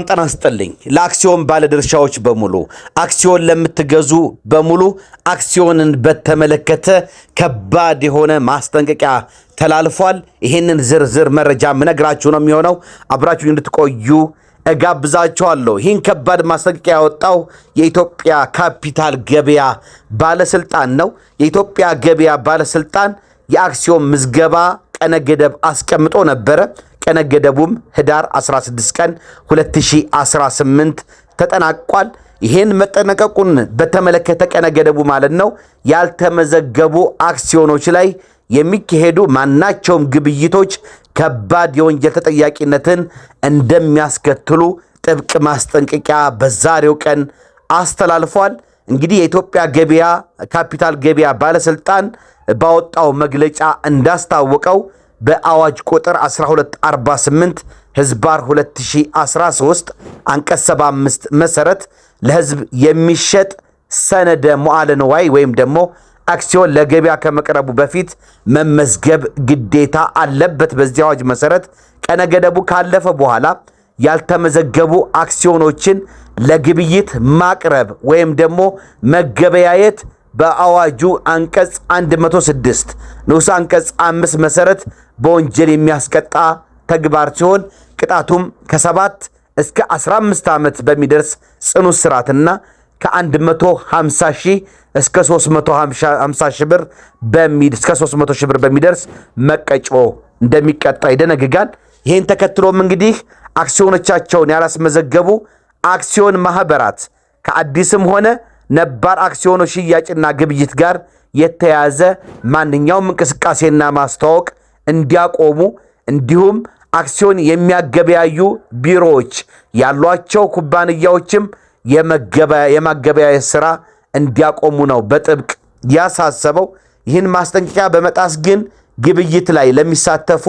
ጤና ይስጥልኝ ለአክሲዮን ባለድርሻዎች በሙሉ አክሲዮን ለምትገዙ በሙሉ አክሲዮንን በተመለከተ ከባድ የሆነ ማስጠንቀቂያ ተላልፏል። ይሄንን ዝርዝር መረጃ ምነግራችሁ ነው የሚሆነው። አብራችሁ እንድትቆዩ እጋብዛችኋለሁ። ይህን ከባድ ማስጠንቀቂያ ያወጣው የኢትዮጵያ ካፒታል ገበያ ባለስልጣን ነው። የኢትዮጵያ ገበያ ባለስልጣን የአክሲዮን ምዝገባ ቀነ ገደብ አስቀምጦ ነበረ። ቀነ ገደቡም ህዳር 16 ቀን 2018 ተጠናቋል። ይሄን መጠናቀቁን በተመለከተ ቀነ ገደቡ ማለት ነው ያልተመዘገቡ አክሲዮኖች ላይ የሚካሄዱ ማናቸውም ግብይቶች ከባድ የወንጀል ተጠያቂነትን እንደሚያስከትሉ ጥብቅ ማስጠንቀቂያ በዛሬው ቀን አስተላልፏል። እንግዲህ የኢትዮጵያ ገበያ ካፒታል ገበያ ባለስልጣን ባወጣው መግለጫ እንዳስታወቀው በአዋጅ ቁጥር 1248 ህዝባር 2013 አንቀጽ 75 መሰረት ለህዝብ የሚሸጥ ሰነደ መዋዕለ ንዋይ ወይም ደግሞ አክሲዮን ለገበያ ከመቅረቡ በፊት መመዝገብ ግዴታ አለበት። በዚህ አዋጅ መሰረት ቀነ ገደቡ ካለፈ በኋላ ያልተመዘገቡ አክሲዮኖችን ለግብይት ማቅረብ ወይም ደግሞ መገበያየት በአዋጁ አንቀጽ 106 ንዑስ አንቀጽ 5 መሰረት በወንጀል የሚያስቀጣ ተግባር ሲሆን ቅጣቱም ከ7 እስከ 15 ዓመት በሚደርስ ጽኑ እስራትና ከ150 ሺህ እስከ 350 ሺህ ብር እስከ 300 ሺህ ብር በሚደርስ መቀጮ እንደሚቀጣ ይደነግጋል። ይህን ተከትሎም እንግዲህ አክሲዮኖቻቸውን ያላስመዘገቡ አክሲዮን ማህበራት ከአዲስም ሆነ ነባር አክሲዮኖች ሽያጭና ግብይት ጋር የተያዘ ማንኛውም እንቅስቃሴና ማስተዋወቅ እንዲያቆሙ እንዲሁም አክሲዮን የሚያገበያዩ ቢሮዎች ያሏቸው ኩባንያዎችም የማገበያየት ስራ እንዲያቆሙ ነው በጥብቅ ያሳሰበው። ይህን ማስጠንቀቂያ በመጣስ ግን ግብይት ላይ ለሚሳተፉ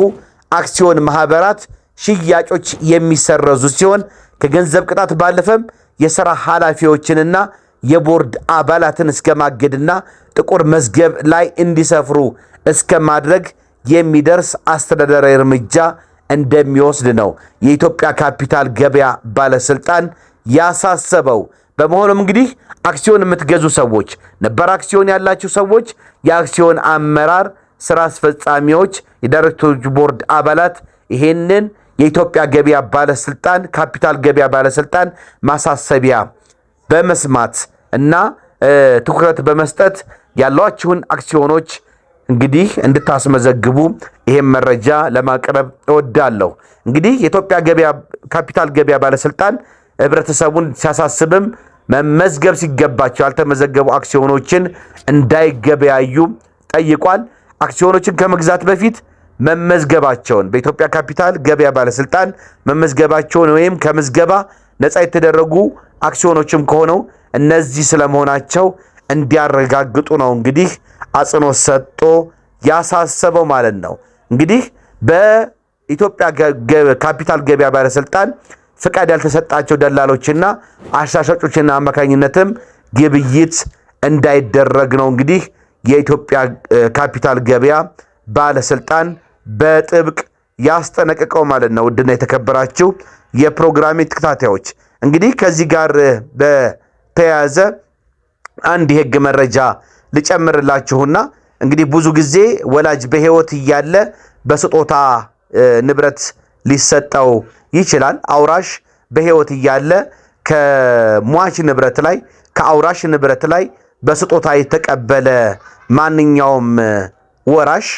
አክሲዮን ማህበራት ሽያጮች የሚሰረዙ ሲሆን ከገንዘብ ቅጣት ባለፈም የሥራ ኃላፊዎችንና የቦርድ አባላትን እስከ ማገድና ጥቁር መዝገብ ላይ እንዲሰፍሩ እስከ ማድረግ የሚደርስ አስተዳደራዊ እርምጃ እንደሚወስድ ነው የኢትዮጵያ ካፒታል ገበያ ባለስልጣን ያሳሰበው። በመሆኑም እንግዲህ አክሲዮን የምትገዙ ሰዎች፣ ነባር አክሲዮን ያላችሁ ሰዎች፣ የአክሲዮን አመራር ስራ አስፈጻሚዎች፣ የዳይሬክተሮች ቦርድ አባላት ይሄንን የኢትዮጵያ ገበያ ባለስልጣን ካፒታል ገበያ ባለስልጣን ማሳሰቢያ በመስማት እና ትኩረት በመስጠት ያሏችሁን አክሲዮኖች እንግዲህ እንድታስመዘግቡ ይሄን መረጃ ለማቅረብ እወዳለሁ። እንግዲህ የኢትዮጵያ ገበያ ካፒታል ገበያ ባለስልጣን ህብረተሰቡን ሲያሳስብም መመዝገብ ሲገባቸው ያልተመዘገቡ አክሲዮኖችን እንዳይገበያዩ ጠይቋል። አክሲዮኖችን ከመግዛት በፊት መመዝገባቸውን በኢትዮጵያ ካፒታል ገበያ ባለስልጣን መመዝገባቸውን ወይም ከምዝገባ ነፃ የተደረጉ አክሲዮኖችም ከሆነው እነዚህ ስለመሆናቸው እንዲያረጋግጡ ነው እንግዲህ አጽንኦት ሰጥቶ ያሳሰበው ማለት ነው። እንግዲህ በኢትዮጵያ ካፒታል ገበያ ባለስልጣን ፍቃድ ያልተሰጣቸው ደላሎችና አሻሻጮችና አማካኝነትም ግብይት እንዳይደረግ ነው እንግዲህ የኢትዮጵያ ካፒታል ገበያ ባለስልጣን በጥብቅ ያስጠነቀቀው ማለት ነው። ውድና የተከበራችሁ የፕሮግራሜ ተከታታዮች እንግዲህ ከዚህ ጋር በተያያዘ አንድ የህግ መረጃ ልጨምርላችሁና እንግዲህ ብዙ ጊዜ ወላጅ በህይወት እያለ በስጦታ ንብረት ሊሰጠው ይችላል። አውራሽ በህይወት እያለ ከሟች ንብረት ላይ ከአውራሽ ንብረት ላይ በስጦታ የተቀበለ ማንኛውም ወራሽ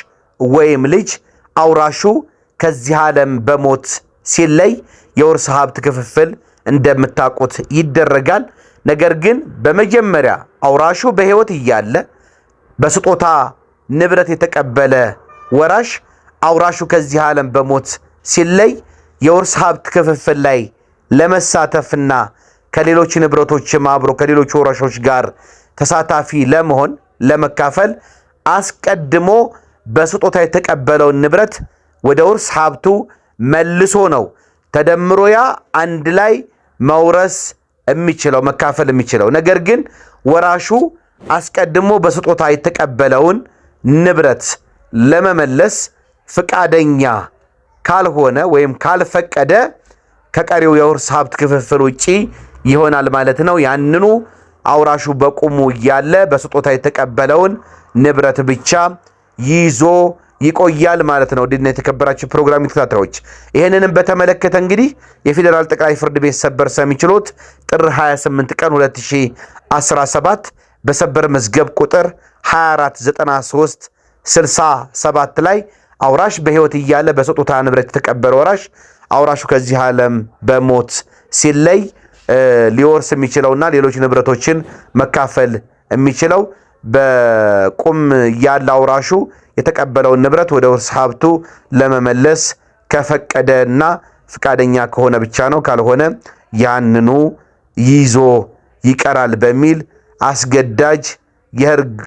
ወይም ልጅ አውራሹ ከዚህ ዓለም በሞት ሲለይ የውርስ ሀብት ክፍፍል እንደምታውቁት ይደረጋል። ነገር ግን በመጀመሪያ አውራሹ በህይወት እያለ በስጦታ ንብረት የተቀበለ ወራሽ አውራሹ ከዚህ ዓለም በሞት ሲለይ የውርስ ሀብት ክፍፍል ላይ ለመሳተፍና ከሌሎች ንብረቶችም አብሮ ከሌሎች ወራሾች ጋር ተሳታፊ ለመሆን ለመካፈል አስቀድሞ በስጦታ የተቀበለውን ንብረት ወደ ውርስ ሀብቱ መልሶ ነው ተደምሮ ያ አንድ ላይ መውረስ የሚችለው መካፈል የሚችለው። ነገር ግን ወራሹ አስቀድሞ በስጦታ የተቀበለውን ንብረት ለመመለስ ፍቃደኛ ካልሆነ ወይም ካልፈቀደ ከቀሪው የውርስ ሀብት ክፍፍል ውጪ ይሆናል ማለት ነው። ያንኑ አውራሹ በቁሙ እያለ በስጦታ የተቀበለውን ንብረት ብቻ ይዞ ይቆያል ማለት ነው። ድና የተከበራችሁ ፕሮግራም ተከታታዮች ይሄንንም በተመለከተ እንግዲህ የፌዴራል ጠቅላይ ፍርድ ቤት ሰበር ሰሚ ችሎት ጥር 28 ቀን 2017 በሰበር መዝገብ ቁጥር 2493 67 ላይ አውራሽ በህይወት እያለ በስጦታ ንብረት የተቀበለ ወራሽ አውራሹ ከዚህ ዓለም በሞት ሲለይ ሊወርስ የሚችለውና ሌሎች ንብረቶችን መካፈል የሚችለው በቁም ያለ አውራሹ የተቀበለውን ንብረት ወደ ውርስ ሀብቱ ለመመለስ ከፈቀደና ፍቃደኛ ከሆነ ብቻ ነው። ካልሆነ ያንኑ ይዞ ይቀራል በሚል አስገዳጅ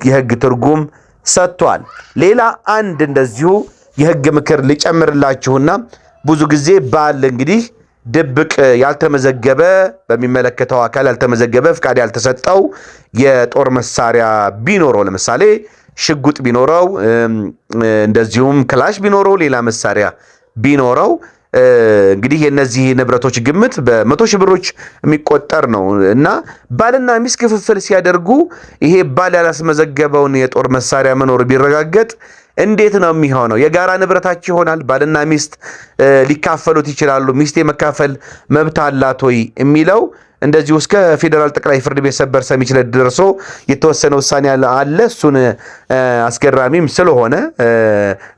የህግ ትርጉም ሰጥቷል። ሌላ አንድ እንደዚሁ የህግ ምክር ሊጨምርላችሁና ብዙ ጊዜ ባል እንግዲህ ድብቅ ያልተመዘገበ በሚመለከተው አካል ያልተመዘገበ ፍቃድ ያልተሰጠው የጦር መሳሪያ ቢኖረው ለምሳሌ ሽጉጥ ቢኖረው እንደዚሁም ክላሽ ቢኖረው ሌላ መሳሪያ ቢኖረው እንግዲህ የነዚህ ንብረቶች ግምት በመቶ ሺህ ብሮች የሚቆጠር ነው እና ባልና ሚስት ክፍፍል ሲያደርጉ ይሄ ባል ያላስመዘገበውን የጦር መሳሪያ መኖር ቢረጋገጥ እንዴት ነው የሚሆነው? የጋራ ንብረታቸው ይሆናል። ባልና ሚስት ሊካፈሉት ይችላሉ። ሚስት የመካፈል መብት አላት ወይ የሚለው እንደዚሁ እስከ ፌዴራል ጠቅላይ ፍርድ ቤት ሰበር ሰሚ ችሎት ደርሶ የተወሰነ ውሳኔ አለ። እሱን አስገራሚም ስለሆነ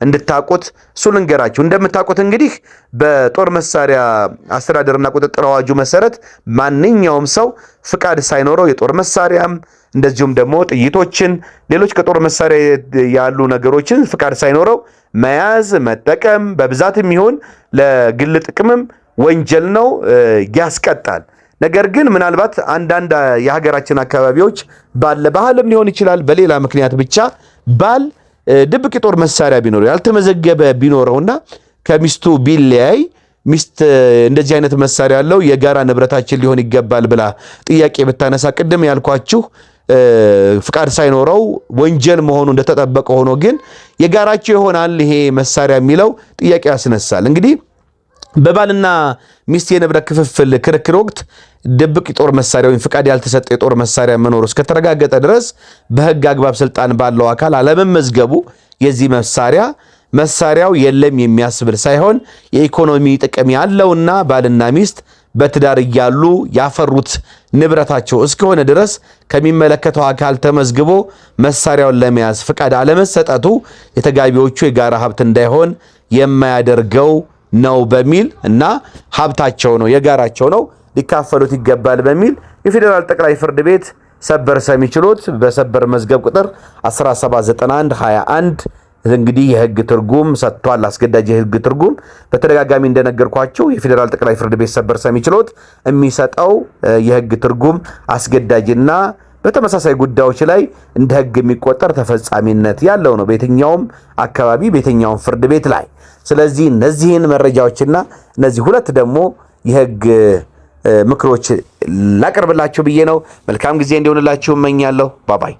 እንድታቁት እሱ ልንገራችሁ። እንደምታቁት እንግዲህ በጦር መሳሪያ አስተዳደርና ቁጥጥር አዋጁ መሰረት ማንኛውም ሰው ፍቃድ ሳይኖረው የጦር መሳሪያም እንደዚሁም ደግሞ ጥይቶችን ሌሎች ከጦር መሳሪያ ያሉ ነገሮችን ፍቃድ ሳይኖረው መያዝ መጠቀም በብዛትም ይሁን ለግል ጥቅምም ወንጀል ነው፣ ያስቀጣል። ነገር ግን ምናልባት አንዳንድ የሀገራችን አካባቢዎች ባለ ባህልም ሊሆን ይችላል በሌላ ምክንያት ብቻ ባል ድብቅ የጦር መሳሪያ ቢኖረው ያልተመዘገበ ቢኖረውና ከሚስቱ ቢለያይ ሚስት እንደዚህ አይነት መሳሪያ ያለው የጋራ ንብረታችን ሊሆን ይገባል ብላ ጥያቄ ብታነሳ ቅድም ያልኳችሁ ፍቃድ ሳይኖረው ወንጀል መሆኑ እንደተጠበቀ ሆኖ ግን የጋራቸው ይሆናል ይሄ መሳሪያ የሚለው ጥያቄ ያስነሳል። እንግዲህ በባልና ሚስት የንብረት ክፍፍል ክርክር ወቅት ድብቅ የጦር መሳሪያ ወይም ፍቃድ ያልተሰጠ የጦር መሳሪያ መኖሩ እስከተረጋገጠ ድረስ በህግ አግባብ ስልጣን ባለው አካል አለመመዝገቡ የዚህ መሳሪያው የለም የሚያስብል ሳይሆን የኢኮኖሚ ጥቅም ያለውና ባልና ሚስት በትዳር እያሉ ያፈሩት ንብረታቸው እስከሆነ ድረስ ከሚመለከተው አካል ተመዝግቦ መሳሪያውን ለመያዝ ፍቃድ አለመሰጠቱ የተጋቢዎቹ የጋራ ሀብት እንዳይሆን የማያደርገው ነው በሚል እና ሀብታቸው ነው የጋራቸው ነው ሊካፈሉት ይገባል በሚል የፌዴራል ጠቅላይ ፍርድ ቤት ሰበር ሰሚ ችሎት በሰበር መዝገብ ቁጥር 1791/21 እንግዲህ የህግ ትርጉም ሰጥቷል። አስገዳጅ የህግ ትርጉም በተደጋጋሚ እንደነገርኳችሁ የፌዴራል ጠቅላይ ፍርድ ቤት ሰበር ሰሚ ችሎት የሚሰጠው የህግ ትርጉም አስገዳጅና በተመሳሳይ ጉዳዮች ላይ እንደ ህግ የሚቆጠር ተፈጻሚነት ያለው ነው በየትኛውም አካባቢ በየትኛውም ፍርድ ቤት ላይ። ስለዚህ እነዚህን መረጃዎችና እነዚህ ሁለት ደግሞ የህግ ምክሮች ላቀርብላችሁ ብዬ ነው። መልካም ጊዜ እንዲሆንላችሁ እመኛለሁ። ባባይ